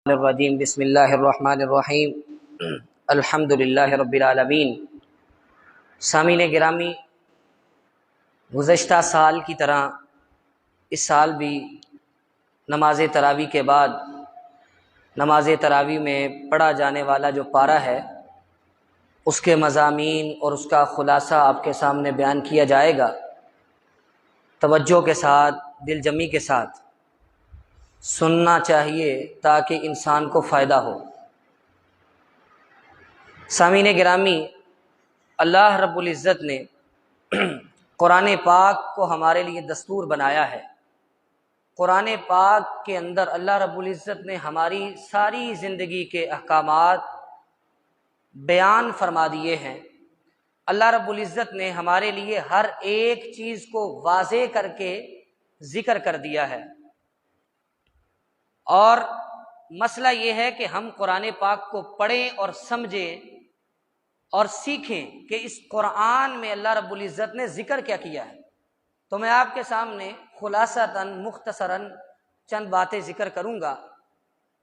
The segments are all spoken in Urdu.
الرجیم بسم اللہ الرحمن الرحیم الحمد للہ رب العالمین۔ سامعین گرامی، گزشتہ سال کی طرح اس سال بھی نماز تراویح کے بعد نماز تراویح میں پڑھا جانے والا جو پارہ ہے اس کے مضامین اور اس کا خلاصہ آپ کے سامنے بیان کیا جائے گا۔ توجہ کے ساتھ، دل جمی کے ساتھ سننا چاہیے تاکہ انسان کو فائدہ ہو۔ سامعین گرامی، اللہ رب العزت نے قرآن پاک کو ہمارے لیے دستور بنایا ہے۔ قرآن پاک کے اندر اللہ رب العزت نے ہماری ساری زندگی کے احکامات بیان فرما دیے ہیں۔ اللہ رب العزت نے ہمارے لیے ہر ایک چیز کو واضح کر کے ذکر کر دیا ہے، اور مسئلہ یہ ہے کہ ہم قرآن پاک کو پڑھیں اور سمجھیں اور سیکھیں کہ اس قرآن میں اللہ رب العزت نے ذکر کیا کیا ہے۔ تو میں آپ کے سامنے خلاصتاً مختصراً چند باتیں ذکر کروں گا،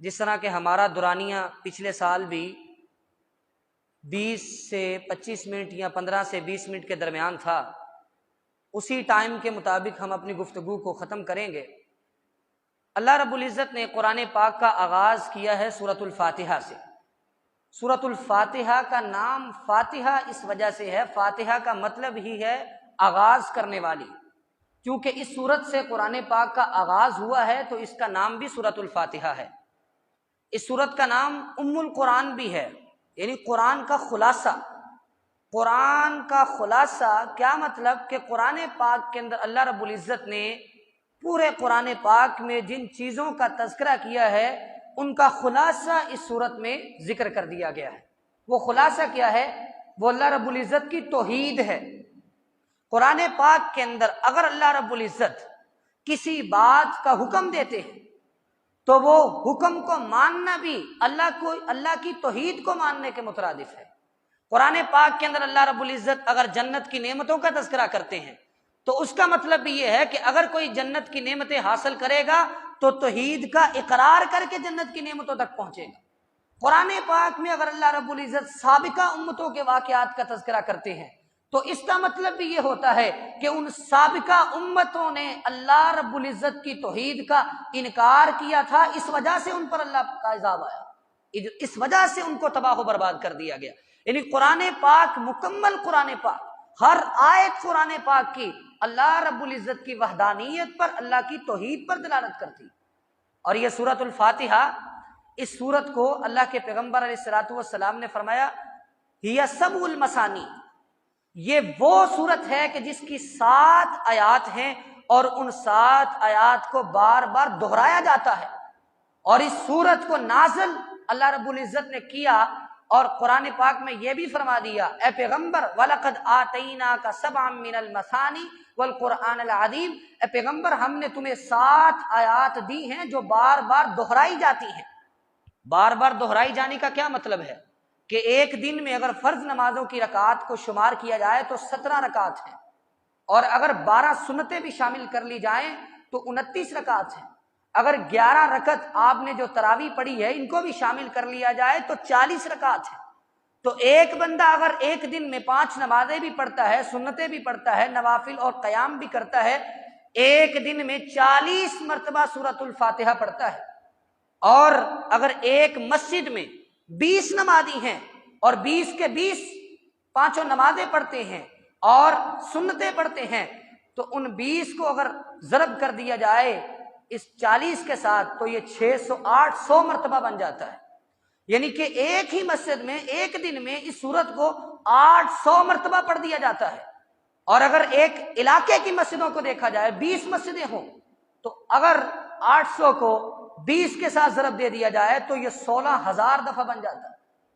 جس طرح کہ ہمارا دورانیہ پچھلے سال بھی 20 سے 25 منٹ یا 15 سے 20 منٹ کے درمیان تھا، اسی ٹائم کے مطابق ہم اپنی گفتگو کو ختم کریں گے۔ اللہ رب العزت نے قرآن پاک کا آغاز کیا ہے سورۃ الفاتحہ سے۔ سورۃ الفاتحہ کا نام فاتحہ اس وجہ سے ہے، فاتحہ کا مطلب ہی ہے آغاز کرنے والی، کیونکہ اس سورت سے قرآن پاک کا آغاز ہوا ہے تو اس کا نام بھی سورۃ الفاتحہ ہے۔ اس سورت کا نام ام القرآن بھی ہے، یعنی قرآن کا خلاصہ۔ قرآن کا خلاصہ کیا مطلب کہ قرآن پاک کے اندر اللہ رب العزت نے پورے قرآن پاک میں جن چیزوں کا تذکرہ کیا ہے ان کا خلاصہ اس صورت میں ذکر کر دیا گیا ہے۔ وہ خلاصہ کیا ہے؟ وہ اللہ رب العزت کی توحید ہے۔ قرآن پاک کے اندر اگر اللہ رب العزت کسی بات کا حکم دیتے ہیں تو وہ حکم کو ماننا بھی اللہ کی توحید کو ماننے کے مترادف ہے۔ قرآن پاک کے اندر اللہ رب العزت اگر جنت کی نعمتوں کا تذکرہ کرتے ہیں تو اس کا مطلب بھی یہ ہے کہ اگر کوئی جنت کی نعمتیں حاصل کرے گا تو توحید کا اقرار کر کے جنت کی نعمتوں تک پہنچے گا۔ قرآن پاک میں اگر اللہ رب العزت سابقہ امتوں کے واقعات کا تذکرہ کرتے ہیں تو اس کا مطلب بھی یہ ہوتا ہے کہ ان سابقہ امتوں نے اللہ رب العزت کی توحید کا انکار کیا تھا، اس وجہ سے ان پر اللہ کا عذاب آیا، اس وجہ سے ان کو تباہ و برباد کر دیا گیا۔ یعنی قرآن پاک، مکمل قرآن پاک، ہر آیت قرآن پاک کی اللہ رب العزت کی وحدانیت پر، اللہ کی توحید پر دلالت کرتی۔ اور یہ سورۃ الفاتحہ، اس سورت کو اللہ کے پیغمبر علیہ الصلوۃ والسلام نے فرمایا ہی سبع المثانی، یہ وہ سورت ہے کہ جس کی 7 آیات ہیں اور ان 7 آیات کو بار بار دہرایا جاتا ہے۔ اور اس سورت کو نازل اللہ رب العزت نے کیا، اور قرآن پاک میں یہ بھی فرما دیا اے پیغمبر وَلَقَدْ آتَيْنَاكَ سَبْعًا مِّنَ الْمَثَانِي وَالْقُرْآنَ الْعَظِيمِ، اے پیغمبر ہم نے تمہیں 7 آیات دی ہیں جو بار بار دہرائی جاتی ہیں۔ بار بار دہرائی جانے کا کیا مطلب ہے؟ کہ ایک دن میں اگر فرض نمازوں کی رکعات کو شمار کیا جائے تو 17 رکعات ہیں، اور اگر 12 سنتیں بھی شامل کر لی جائیں تو 29 رکعات ہیں۔ اگر 11 رکعت آپ نے جو تراویح پڑھی ہے ان کو بھی شامل کر لیا جائے تو 40 رکعت ہیں۔ تو ایک بندہ اگر ایک دن میں 5 نمازیں بھی پڑھتا ہے، سنتیں بھی پڑھتا ہے، نوافل اور قیام بھی کرتا ہے، ایک دن میں 40 مرتبہ سورۃ الفاتحہ پڑھتا ہے۔ اور اگر ایک مسجد میں 20 نمازی ہیں اور 20 کے 20 5 نمازیں پڑھتے ہیں اور سنتیں پڑھتے ہیں تو ان 20 کو اگر ضرب کر دیا جائے اس 40 کے ساتھ تو یہ 800 مرتبہ بن جاتا ہے۔ یعنی کہ ایک ہی مسجد میں ایک دن میں اس سورت کو 800 مرتبہ پڑھ دیا جاتا ہے۔ اور اگر ایک علاقے کی مسجدوں کو دیکھا جائے، 20 مسجدیں ہوں، تو اگر 800 کو 20 کے ساتھ ضرب دے دیا جائے تو یہ 16,000 دفعہ بن جاتا ہے۔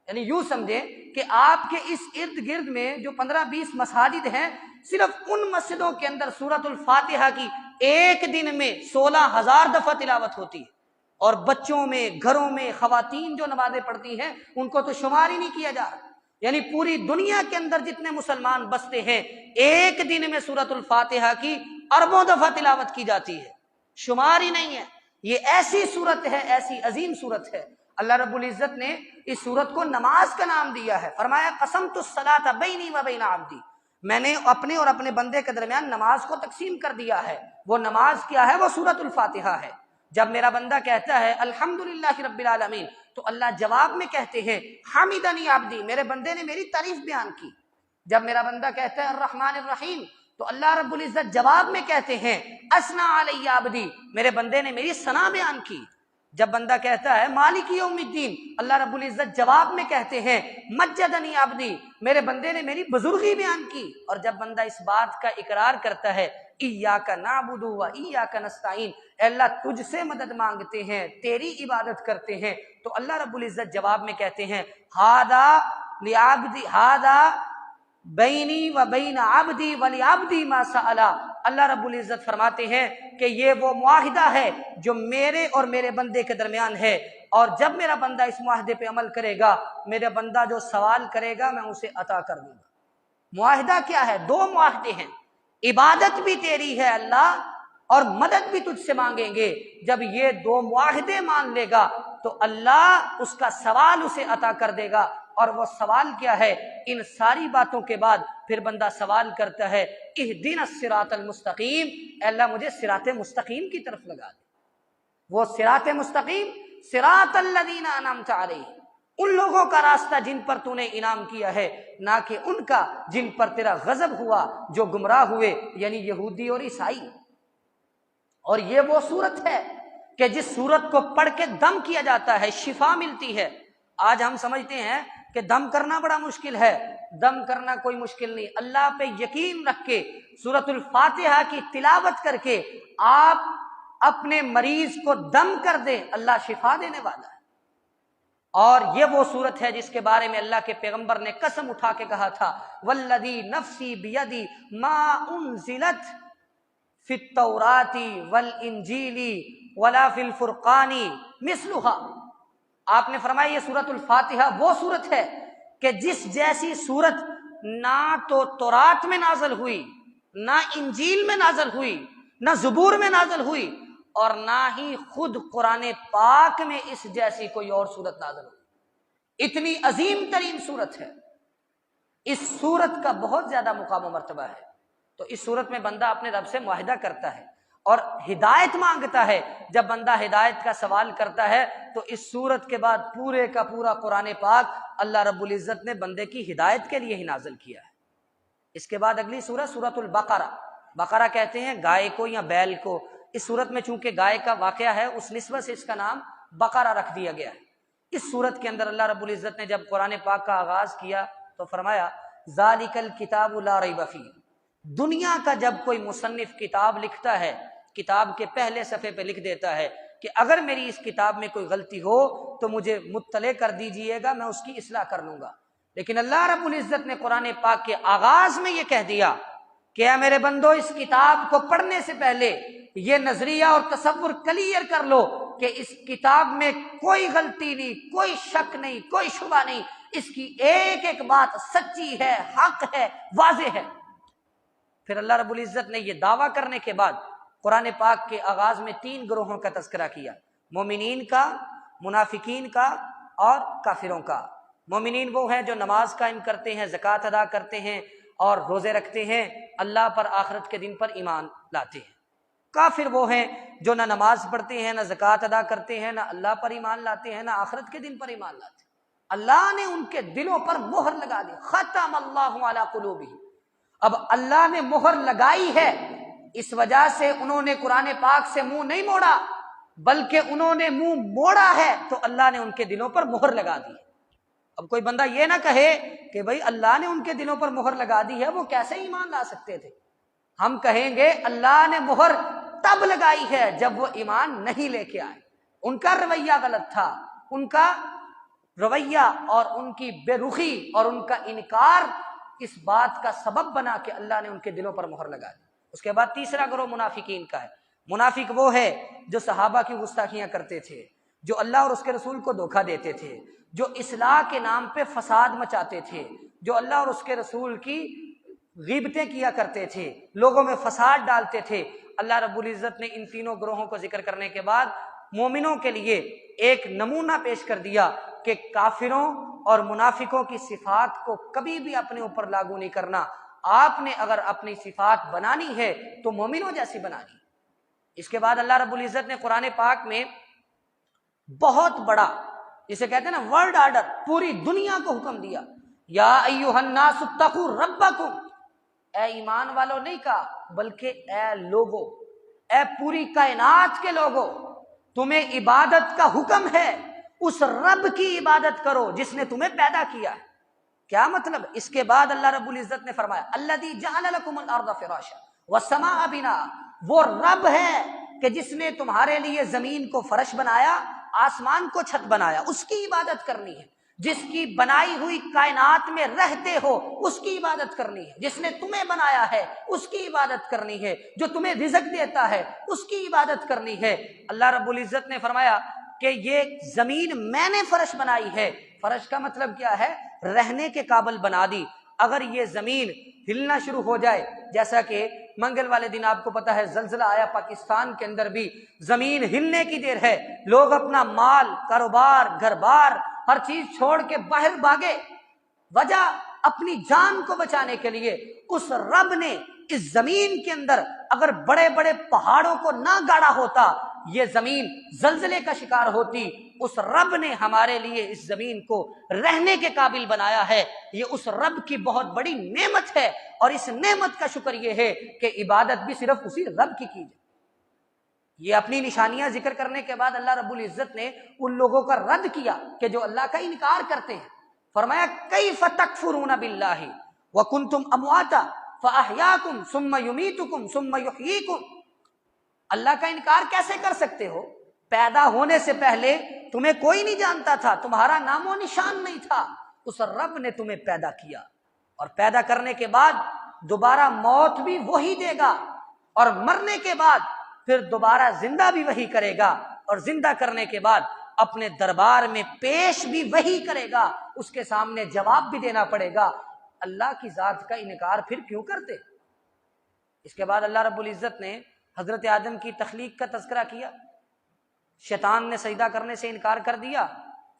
یعنی یوں سمجھیں کہ آپ کے اس ارد گرد میں جو 15-20 مساجد ہیں، صرف ان مسجدوں کے اندر سورۃ الفاتحہ کی ایک دن میں 16,000 دفعہ تلاوت ہوتی ہے۔ اور بچوں میں، گھروں میں خواتین جو نمازیں پڑھتی ہیں ان کو تو شمار ہی نہیں کیا جا رہا۔ یعنی پوری دنیا کے اندر جتنے مسلمان بستے ہیں، ایک دن میں سورۃ الفاتحہ کی اربوں دفعہ تلاوت کی جاتی ہے، شمار ہی نہیں ہے۔ یہ ایسی صورت ہے، ایسی عظیم صورت ہے، اللہ رب العزت نے اس صورت کو نماز کا نام دیا ہے، فرمایا قسمت الصلاۃ بینی و بین عبدی، میں نے اپنے اور اپنے بندے کے درمیان نماز کو تقسیم کر دیا ہے۔ وہ نماز کیا ہے؟ وہ سورۃ الفاتحہ ہے۔ جب میرا بندہ کہتا ہے الحمدللہ رب العالمین، تو اللہ جواب میں کہتے ہیں حمدنی عبدی، میرے بندے نے میری تعریف بیان کی۔ جب میرا بندہ کہتا ہے الرحمن الرحیم، تو اللہ رب العزت جواب میں کہتے ہیں اثنا علی عبدی، میرے بندے نے میری ثنا بیان کی۔ جب بندہ کہتا ہے مالک یوم الدین، اللہ رب العزت جواب میں کہتے ہیں مجدنی عبدی، میرے بندے نے میری بزرگی بیان کی۔ اور جب بندہ اس بات کا اقرار کرتا ہے ایاک نعبد و ایاک نستعین، اے اللہ تجھ سے مدد مانگتے ہیں، تیری عبادت کرتے ہیں، تو اللہ رب العزت جواب میں کہتے ہیں ھذا لعبدی، ھذا بینی و بین عبدی ولعبدی ما سأل، اللہ رب العزت فرماتے ہیں کہ یہ وہ معاہدہ ہے جو میرے اور میرے بندے کے درمیان ہے، اور جب میرا بندہ اس معاہدے پہ عمل کرے گا، میرا بندہ جو سوال کرے گا میں اسے عطا کر دوں گا۔ معاہدہ کیا ہے؟ دو معاہدے ہیں، عبادت بھی تیری ہے اللہ، اور مدد بھی تجھ سے مانگیں گے۔ جب یہ دو معاہدے مان لے گا تو اللہ اس کا سوال اسے عطا کر دے گا۔ اور وہ سوال کیا ہے؟ ان ساری باتوں کے بعد پھر بندہ سوال کرتا ہے اہدنا الصراط المستقیم، اے اللہ مجھے صراط مستقیم کی طرف لگا دے۔ وہ صراط مستقیم صراط الذین انعمت علیہم، ان لوگوں کا راستہ جن پر تو نے انعام کیا ہے، نہ کہ ان کا جن پر تیرا غضب ہوا، جو گمراہ ہوئے، یعنی یہودی اور عیسائی۔ اور یہ وہ صورت ہے کہ جس صورت کو پڑھ کے دم کیا جاتا ہے، شفا ملتی ہے۔ آج ہم سمجھتے ہیں کہ دم کرنا بڑا مشکل ہے، دم کرنا کوئی مشکل نہیں، اللہ پہ یقین رکھ کے سورۃ الفاتحہ کی تلاوت کر کے آپ اپنے مریض کو دم کر دیں، اللہ شفا دینے والا ہے۔ اور یہ وہ صورت ہے جس کے بارے میں اللہ کے پیغمبر نے قسم اٹھا کے کہا تھا والذی نفسی بیدی ما انزلت فی التوراۃ والانجیل ولا فی الفرقان مثلها۔ آپ نے فرمایا یہ سورۃ الفاتحہ وہ صورت ہے کہ جس جیسی صورت نہ تو تورات میں نازل ہوئی، نہ انجیل میں نازل ہوئی، نہ زبور میں نازل ہوئی، اور نہ ہی خود قرآن پاک میں اس جیسی کوئی اور صورت نازل ہوئی۔ اتنی عظیم ترین صورت ہے۔ اس صورت کا بہت زیادہ مقام و مرتبہ ہے۔ تو اس صورت میں بندہ اپنے رب سے معاہدہ کرتا ہے اور ہدایت مانگتا ہے۔ جب بندہ ہدایت کا سوال کرتا ہے تو اس صورت کے بعد پورے کا پورا قرآن پاک اللہ رب العزت نے بندے کی ہدایت کے لیے ہی نازل کیا ہے۔ اس کے بعد اگلی سورہ سورۃ البقرہ، بقرہ کہتے ہیں گائے کو یا بیل کو۔ اس صورت میں چونکہ گائے کا واقعہ ہے، اس نسبت سے اس کا نام بقرہ رکھ دیا گیا ہے۔ اس صورت کے اندر اللہ رب العزت نے جب قرآن پاک کا آغاز کیا تو فرمایا ذالک الکتاب لا ریب فیہ۔ دنیا کا جب کوئی مصنف کتاب لکھتا ہے، کتاب کے پہلے صفحے پہ لکھ دیتا ہے کہ اگر میری اس کتاب میں کوئی غلطی ہو تو مجھے مطلع کر دیجئے گا، میں اس کی اصلاح کر لوں گا۔ لیکن اللہ رب العزت نے قرآن پاک کے آغاز میں یہ کہہ دیا کہ اے میرے بندو، اس کتاب کو پڑھنے سے پہلے یہ نظریہ اور تصور کلیئر کر لو کہ اس کتاب میں کوئی غلطی نہیں، کوئی شک نہیں، کوئی شبہ نہیں، اس کی ایک ایک بات سچی ہے، حق ہے، واضح ہے۔ پھر اللہ رب العزت نے یہ دعویٰ کرنے کے بعد قرآن پاک کے آغاز میں 3 گروہوں کا تذکرہ کیا، مومنین کا، منافقین کا اور کافروں کا۔ مومنین وہ ہیں جو نماز قائم کرتے ہیں، زکوٰۃ ادا کرتے ہیں اور روزے رکھتے ہیں، اللہ پر، آخرت کے دن پر ایمان لاتے ہیں۔ کافر وہ ہیں جو نہ نماز پڑھتے ہیں، نہ زکوٰۃ ادا کرتے ہیں، نہ اللہ پر ایمان لاتے ہیں، نہ آخرت کے دن پر ایمان لاتے ہیں۔ اللہ نے ان کے دلوں پر مہر لگا دی، ختم اللہ علی قلوبہم۔ اب اللہ نے مہر لگائی ہے، اس وجہ سے انہوں نے قرآن پاک سے منہ نہیں موڑا، بلکہ انہوں نے منہ موڑا ہے تو اللہ نے ان کے دلوں پر مہر لگا دی۔ اب کوئی بندہ یہ نہ کہے کہ بھئی اللہ نے ان کے دلوں پر مہر لگا دی ہے، وہ کیسے ایمان لا سکتے تھے؟ ہم کہیں گے اللہ نے مہر تب لگائی ہے جب وہ ایمان نہیں لے کے آئے، ان کا رویہ غلط تھا، ان کا رویہ اور ان کی بے رخی اور ان کا انکار اس بات کا سبب بنا کہ اللہ نے ان کے دلوں پر مہر لگا دی۔ اس کے بعد تیسرا گروہ منافقین کا ہے۔ منافق وہ ہے جو صحابہ کی گستاخیاں کرتے تھے، جو اللہ اور اس کے رسول کو دھوکہ دیتے تھے، جو اصلاح کے نام پہ فساد مچاتے تھے، جو اللہ اور اس کے رسول کی غیبتیں کیا کرتے تھے، لوگوں میں فساد ڈالتے تھے۔ اللہ رب العزت نے ان تینوں گروہوں کو ذکر کرنے کے بعد مومنوں کے لیے ایک نمونہ پیش کر دیا کہ کافروں اور منافقوں کی صفات کو کبھی بھی اپنے اوپر لاگو نہیں کرنا. آپ نے اگر اپنی صفات بنانی ہے تو مومنوں جیسی بنانی. اس کے بعد اللہ رب العزت نے قرآن پاک میں بہت بڑا، جسے کہتے ہیں نا ورلڈ آرڈر، پوری دنیا کو حکم دیا. یا ایھا الناس اتقوا ربکم، اے ایمان والو نہیں کہا بلکہ اے لوگو، اے پوری کائنات کے لوگو، تمہیں عبادت کا حکم ہے، اس رب کی عبادت کرو جس نے تمہیں پیدا کیا ہے. کیا مطلب؟ اس کے بعد اللہ رب العزت نے فرمایا الذی جعل لکم الارض فراشا والسماء بناء، وہ رب ہے کہ جس نے تمہارے لیے زمین کو فرش بنایا، آسمان کو چھت بنایا. اس کی عبادت کرنی ہے. جس کی بنائی ہوئی کائنات میں رہتے ہو اس کی عبادت کرنی ہے. جس نے تمہیں بنایا ہے اس کی عبادت کرنی ہے. جو تمہیں رزق دیتا ہے اس کی عبادت کرنی ہے. اللہ رب العزت نے فرمایا کہ یہ زمین میں نے فرش بنائی ہے. فرش کا مطلب کیا ہے؟ رہنے کے قابل بنا دی. اگر یہ زمین ہلنا شروع ہو جائے، جیسا کہ منگل والے دن آپ کو پتا ہے زلزلہ آیا پاکستان کے اندر بھی، زمین ہلنے کی دیر ہے، لوگ اپنا مال، کاروبار، گھر بار، ہر چیز چھوڑ کے باہر بھاگے. وجہ اپنی جان کو بچانے کے لیے. اس رب نے اس زمین کے اندر اگر بڑے بڑے پہاڑوں کو نہ گاڑا ہوتا، یہ زمین زلزلے کا شکار ہوتی. اس رب نے ہمارے لیے اس زمین کو رہنے کے قابل بنایا ہے. یہ اس رب کی بہت بڑی نعمت ہے، اور اس نعمت کا شکر یہ ہے کہ عبادت بھی صرف اسی رب کی جائے. یہ اپنی نشانیاں ذکر کرنے کے بعد اللہ رب العزت نے ان لوگوں کا رد کیا کہ جو اللہ کا انکار کرتے ہیں. فرمایا کیف تکفرون باللہ وکنتم امواتا فاحیاکم ثم یمیتکم ثم یحییکم. اللہ کا انکار کیسے کر سکتے ہو؟ پیدا ہونے سے پہلے تمہیں کوئی نہیں جانتا تھا، تمہارا نام و نشان نہیں تھا. اس رب نے تمہیں پیدا کیا، اور پیدا کرنے کے بعد دوبارہ موت بھی وہی دے گا، اور مرنے کے بعد پھر دوبارہ زندہ بھی وہی کرے گا، اور زندہ کرنے کے بعد اپنے دربار میں پیش بھی وہی کرے گا. اس کے سامنے جواب بھی دینا پڑے گا. اللہ کی ذات کا انکار پھر کیوں کرتے؟ اس کے بعد اللہ رب العزت نے حضرت آدم کی تخلیق کا تذکرہ کیا. شیطان نے سجدہ کرنے سے انکار کر دیا،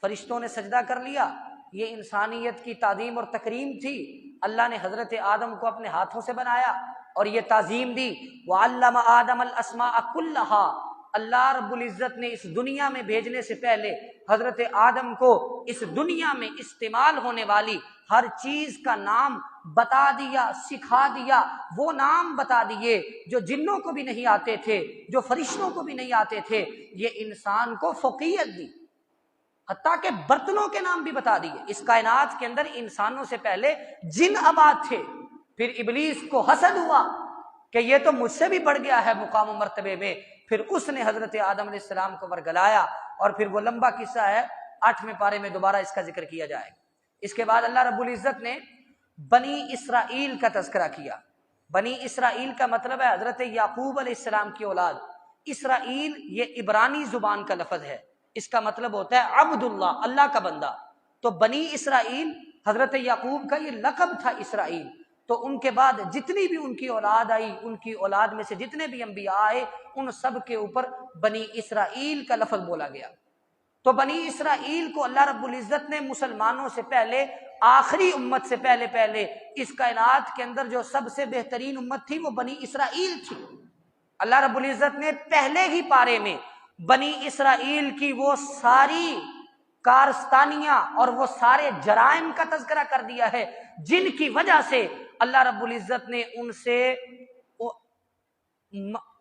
فرشتوں نے سجدہ کر لیا. یہ انسانیت کی تعظیم اور تکریم تھی. اللہ نے حضرت آدم کو اپنے ہاتھوں سے بنایا اور یہ تعظیم دی. وَعَلَّمَ آدَمَ الْأَسْمَاءَ كُلَّهَا. اللہ رب العزت نے اس دنیا میں بھیجنے سے پہلے حضرت آدم کو اس دنیا میں استعمال ہونے والی ہر چیز کا نام بتا دیا، سکھا دیا. وہ نام بتا دیے جو جنوں کو بھی نہیں آتے تھے، جو فرشتوں کو بھی نہیں آتے تھے. یہ انسان کو فوقیت دی، حتیٰ کہ برتنوں کے نام بھی بتا دیے. اس کائنات کے اندر انسانوں سے پہلے جن آباد تھے. پھر ابلیس کو حسد ہوا کہ یہ تو مجھ سے بھی بڑھ گیا ہے مقام و مرتبے میں. پھر اس نے حضرت آدم علیہ السلام کو ورگلایا، اور پھر وہ لمبا قصہ ہے، 8ویں پارے میں دوبارہ اس کا ذکر کیا جائے گا. اس کے بعد اللہ رب العزت نے بنی اسرائیل کا تذکرہ کیا. بنی اسرائیل کا مطلب ہے حضرت یعقوب علیہ السلام کی اولاد. اسرائیل یہ عبرانی زبان کا لفظ ہے، اس کا مطلب ہوتا ہے عبداللہ، اللہ کا بندہ. تو بنی اسرائیل حضرت یعقوب کا یہ لقب تھا اسرائیل. تو ان کے بعد جتنی بھی ان کی اولاد آئی، ان کی اولاد میں سے جتنے بھی انبیاء آئے، ان سب کے اوپر بنی اسرائیل کا لفظ بولا گیا. تو بنی اسرائیل کو اللہ رب العزت نے مسلمانوں سے پہلے، آخری امت سے پہلے اس کائنات کے اندر جو سب سے بہترین امت تھی وہ بنی اسرائیل تھی. اللہ رب العزت نے پہلے ہی پارے میں بنی اسرائیل کی وہ ساری کارستانیاں اور وہ سارے جرائم کا تذکرہ کر دیا ہے جن کی وجہ سے اللہ رب العزت نے ان سے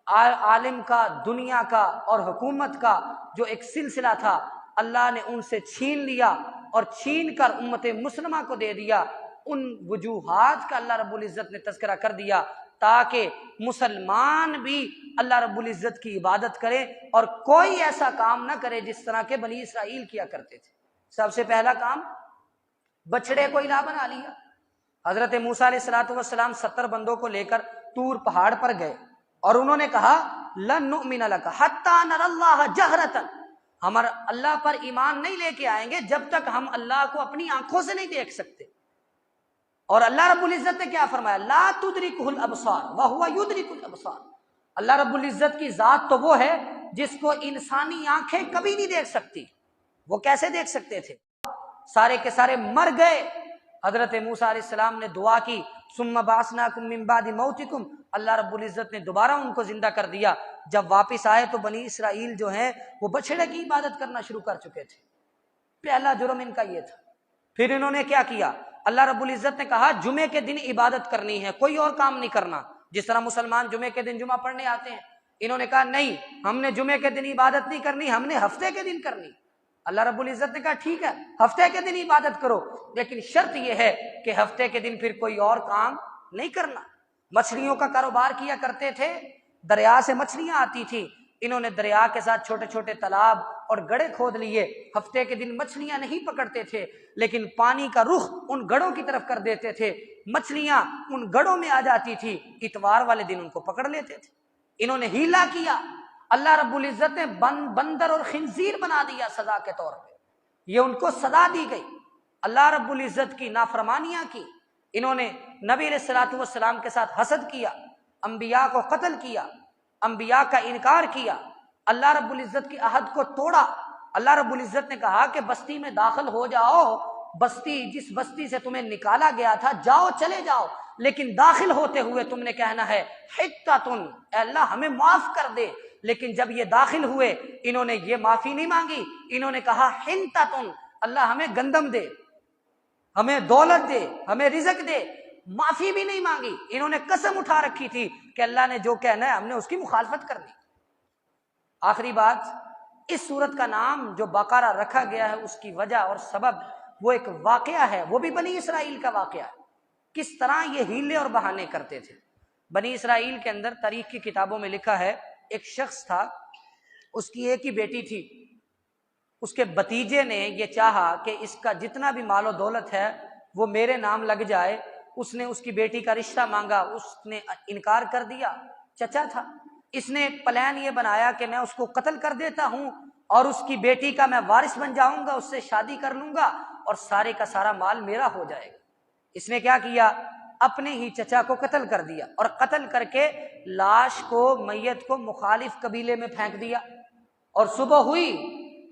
عالم کا، دنیا کا اور حکومت کا جو ایک سلسلہ تھا، اللہ نے ان سے چھین لیا اور چھین کر امت مسلمہ کو دے دیا. ان وجوہات کا اللہ رب العزت نے تذکرہ کر دیا تاکہ مسلمان بھی اللہ رب العزت کی عبادت کرے اور کوئی ایسا کام نہ کرے جس طرح کے بنی اسرائیل کیا کرتے تھے. سب سے پہلا کام، بچڑے کو الہ بنا لیا. حضرت موسیٰ علیہ السلام 70 بندوں کو لے کر طور پہاڑ پر گئے اور انہوں نے کہا لن نؤمن لک حتی نری اللہ جہرۃ، ہم اللہ پر ایمان نہیں لے کے آئیں گے جب تک ہم اللہ کو اپنی آنکھوں سے نہیں دیکھ سکتے. اور اللہ رب العزت نے کیا فرمایا؟ لا تدرکہ الابصار وہو یدرک الابصار. اللہ رب العزت کی ذات تو وہ ہے جس کو انسانی آنکھیں کبھی نہیں دیکھ سکتی، وہ کیسے دیکھ سکتے تھے؟ سارے کے سارے مر گئے، حضرت موسیٰ علیہ السلام نے دعا کی ثم بعثناکم من بعد موتکم، اللہ رب العزت نے دوبارہ ان کو زندہ کر دیا۔ جب واپس آئے تو بنی اسرائیل جو ہیں وہ بچھڑے کی عبادت کرنا شروع کر چکے تھے، پہلا جرم ان کا یہ تھا۔ پھر انہوں نے کیا کیا؟ اللہ رب العزت نے کہا جمعے کے دن عبادت کرنی ہے، کوئی اور کام نہیں کرنا۔ جس طرح مسلمان جمعے کے دن جمعہ پڑھنے آتے ہیں، انہوں نے کہا نہیں، ہم نے جمعے کے دن عبادت نہیں کرنی، ہم نے ہفتے کے دن کرنی۔ اللہ رب العزت نے کہا ٹھیک ہے، ہفتے کے دن عبادت کرو، لیکن شرط یہ ہے کہ ہفتے کے دن پھر کوئی اور کام نہیں کرنا۔ مچھلیوں کا کاروبار کیا کرتے تھے، دریا سے مچھلیاں آتی تھی، انہوں نے دریا کے ساتھ چھوٹے چھوٹے تالاب اور گڑھے کھود لیے۔ ہفتے کے دن مچھلیاں نہیں پکڑتے تھے، لیکن پانی کا رخ ان گڑھوں کی طرف کر دیتے تھے، مچھلیاں ان گڑھوں میں آ جاتی تھی، اتوار والے دن ان کو پکڑ لیتے تھے۔ انہوں نے ہیلا کیا، اللہ رب العزت نے بندر اور خنزیر بنا دیا سزا کے طور پہ، یہ ان کو سزا دی گئی۔ اللہ رب العزت کی نافرمانیاں کی، انہوں نے نبی علیہ الصلوۃ والسلام کے ساتھ حسد کیا، انبیاء کو قتل کیا، انبیاء کا انکار کیا، اللہ رب العزت کی عہد کو توڑا۔ اللہ رب العزت نے کہا کہ بستی میں داخل ہو جاؤ، بستی جس بستی سے تمہیں نکالا گیا تھا جاؤ، چلے جاؤ، لیکن داخل ہوتے ہوئے تم نے کہنا ہے حتۃ، اے اللہ ہمیں معاف کر دے۔ لیکن جب یہ داخل ہوئے انہوں نے یہ معافی نہیں مانگی، انہوں نے کہا حنتۃ، اللہ ہمیں گندم دے، ہمیں دولت دے، ہمیں رزق دے، معافی بھی نہیں مانگی۔ انہوں نے قسم اٹھا رکھی تھی کہ اللہ نے جو کہنا ہے ہم نے اس کی مخالفت کرنی۔ آخری بات، اس سورت کا نام جو بقرہ رکھا گیا ہے اس کی وجہ اور سبب وہ ایک واقعہ ہے، وہ بھی بنی اسرائیل کا واقعہ ہے، کس طرح یہ ہیلے اور بہانے کرتے تھے۔ بنی اسرائیل کے اندر تاریخ کی کتابوں میں لکھا ہے ایک شخص تھا، اس کی ایک ہی بیٹی تھی، اس کے بھتیجے نے یہ چاہا کہ اس کا جتنا بھی مال و دولت ہے وہ میرے نام لگ جائے۔ اس نے اس کی بیٹی کا رشتہ مانگا، اس نے انکار کر دیا، چچا تھا۔ اس نے پلان یہ بنایا کہ میں اس کو قتل کر دیتا ہوں اور اس کی بیٹی کا میں وارث بن جاؤں گا، اس سے شادی کر لوں گا اور سارے کا سارا مال میرا ہو جائے گا۔ اس نے کیا کیا؟ اپنے ہی چچا کو قتل کر دیا اور قتل کر کے لاش کو، میت کو مخالف قبیلے میں پھینک دیا، اور صبح ہوئی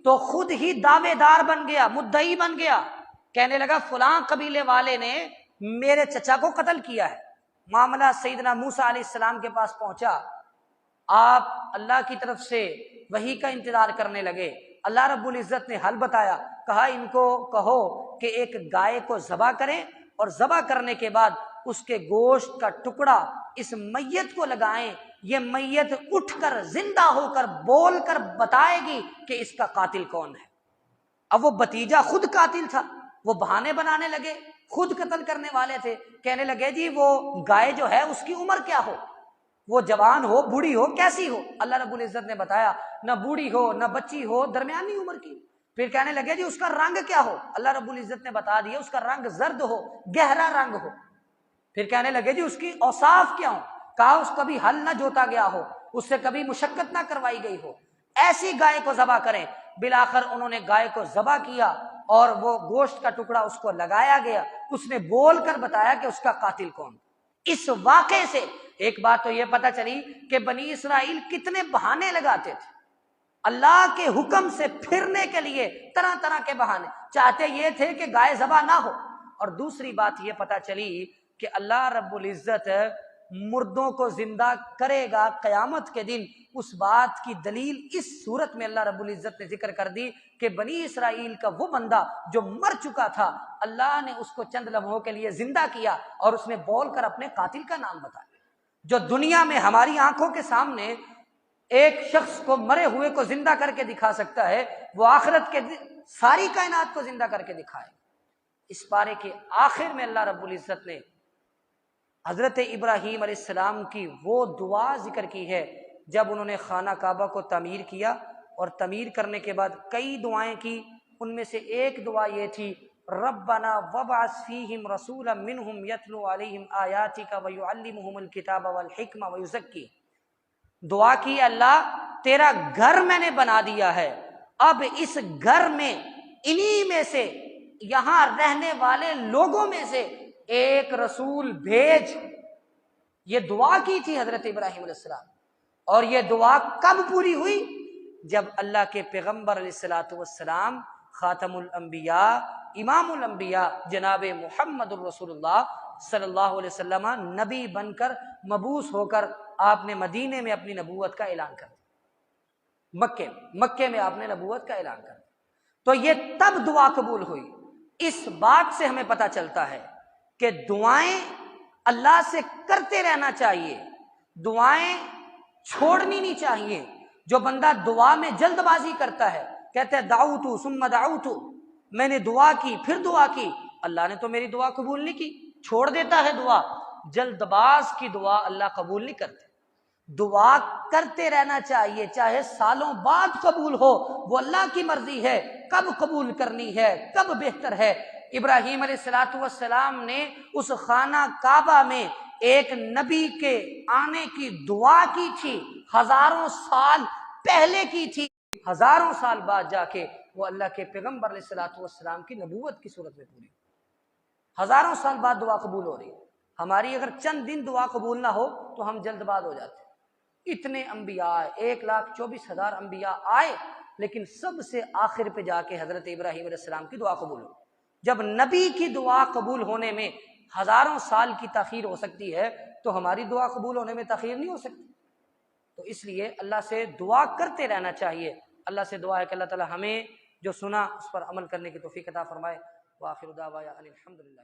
تو خود ہی دعوے دار بن گیا، مدعی بن گیا، کہنے لگا فلاں قبیلے والے نے میرے چچا کو قتل کیا ہے۔ معاملہ سیدنا موسیٰ علیہ السلام کے پاس پہنچا، آپ اللہ کی طرف سے وحی کا انتظار کرنے لگے۔ اللہ رب العزت نے حل بتایا، کہا ان کو کہو کہ ایک گائے کو ذبح کریں اور ذبح کرنے کے بعد اس کے گوشت کا ٹکڑا اس میت کو لگائیں، یہ میت اٹھ کر زندہ ہو کر بول کر بتائے گی کہ اس کا قاتل کون ہے۔ اب وہ بھتیجا خود قاتل تھا، وہ بہانے بنانے لگے، خود قتل کرنے والے تھے، کہنے لگے جی وہ گائے جو ہے اس کی عمر کیا ہو، وہ جوان ہو، بوڑھی ہو، کیسی ہو؟ اللہ رب العزت نے بتایا نہ بوڑھی ہو نہ بچی ہو، درمیانی عمر کی۔ پھر کہنے لگے جی اس کا رنگ کیا ہو؟ اللہ رب العزت نے بتا دیا اس کا رنگ زرد ہو، گہرا رنگ ہو۔ پھر کہنے لگے جی اس کی اوصاف کیا ہو؟ کہا اس کا بھی ہل نہ جوتا گیا ہو، اس سے کبھی مشقت نہ کروائی گئی ہو، ایسی گائے کو ذبح کریں۔ بالآخر انہوں نے گائے کو ذبح کیا اور وہ گوشت کا ٹکڑا اس کو لگایا گیا، اس نے بول کر بتایا کہ اس کا قاتل کون۔ اس واقعے سے ایک بات تو یہ پتہ چلی کہ بنی اسرائیل کتنے بہانے لگاتے تھے، اللہ کے حکم سے پھرنے کے لیے طرح طرح کے بہانے، چاہتے یہ تھے کہ گائے ذبح نہ ہو۔ اور دوسری بات یہ پتہ چلی کہ اللہ رب العزت مردوں کو زندہ کرے گا قیامت کے دن۔ اس بات کی دلیل اس صورت میں اللہ رب العزت نے ذکر کر دی کہ بنی اسرائیل کا وہ بندہ جو مر چکا تھا، اللہ نے اس کو چند لمحوں کے لیے زندہ کیا اور اس نے بول کر اپنے قاتل کا نام بتایا۔ جو دنیا میں ہماری آنکھوں کے سامنے ایک شخص کو مرے ہوئے کو زندہ کر کے دکھا سکتا ہے، وہ آخرت کے ساری کائنات کو زندہ کر کے دکھائے۔ اس پارے کے آخر میں اللہ رب العزت نے حضرت ابراہیم علیہ السلام کی وہ دعا ذکر کی ہے جب انہوں نے خانہ کعبہ کو تعمیر کیا، اور تعمیر کرنے کے بعد کئی دعائیں کی، ان میں سے ایک دعا یہ تھی ربنا وابعث فیہم رسولا منہم یتلو علیہم آیاتک ویعلمہم الکتاب والحکمہ ویزکیہم۔ دعا کی اللہ تیرا گھر میں نے بنا دیا ہے، اب اس گھر میں انہی میں سے، یہاں رہنے والے لوگوں میں سے ایک رسول بھیج۔ یہ دعا کی تھی حضرت ابراہیم علیہ السلام۔ اور یہ دعا کب پوری ہوئی؟ جب اللہ کے پیغمبر علیہ الصلوۃ والسلام خاتم الانبیاء امام الانبیاء جناب محمد الرسول اللہ صلی اللہ علیہ وسلم نبی بن کر مبعوث ہو کر آپ نے مدینے میں اپنی نبوت کا اعلان کر دیا، مکے میں آپ نے نبوت کا اعلان کر دیا، تو یہ تب دعا قبول ہوئی۔ اس بات سے ہمیں پتہ چلتا ہے کہ دعائیں اللہ سے کرتے رہنا چاہیے، دعائیں چھوڑنی نہیں چاہیے۔ جو بندہ دعا میں جلد بازی کرتا ہے، کہتا ہے دعوت ثم دعوت، میں نے دعا کی پھر دعا کی، اللہ نے تو میری دعا قبول نہیں کی، چھوڑ دیتا ہے دعا۔ جلد باز کی دعا اللہ قبول نہیں کرتے، دعا کرتے رہنا چاہیے، چاہے سالوں بعد قبول ہو، وہ اللہ کی مرضی ہے کب قبول کرنی ہے، کب بہتر ہے۔ ابراہیم علیہ الصلوۃ والسلام نے اس خانہ کعبہ میں ایک نبی کے آنے کی دعا کی تھی، ہزاروں سال پہلے کی تھی، ہزاروں سال بعد جا کے وہ اللہ کے پیغمبر علیہ الصلوۃ والسلام کی نبوت کی صورت میں پوری، ہزاروں سال بعد دعا قبول ہو رہی ہے۔ ہماری اگر چند دن دعا قبول نہ ہو تو ہم جلد باز ہو جاتے ہیں۔ اتنے انبیاء 1,24,000 انبیاء آئے، لیکن سب سے آخر پہ جا کے حضرت ابراہیم علیہ السلام کی دعا قبول ہو۔ جب نبی کی دعا قبول ہونے میں ہزاروں سال کی تاخیر ہو سکتی ہے تو ہماری دعا قبول ہونے میں تاخیر نہیں ہو سکتی۔ تو اس لیے اللہ سے دعا کرتے رہنا چاہیے۔ اللہ سے دعا ہے کہ اللہ تعالی ہمیں جو سنا اس پر عمل کرنے کی توفیق عطا فرمائے۔ وآخر دعوانا ان الحمد للہ۔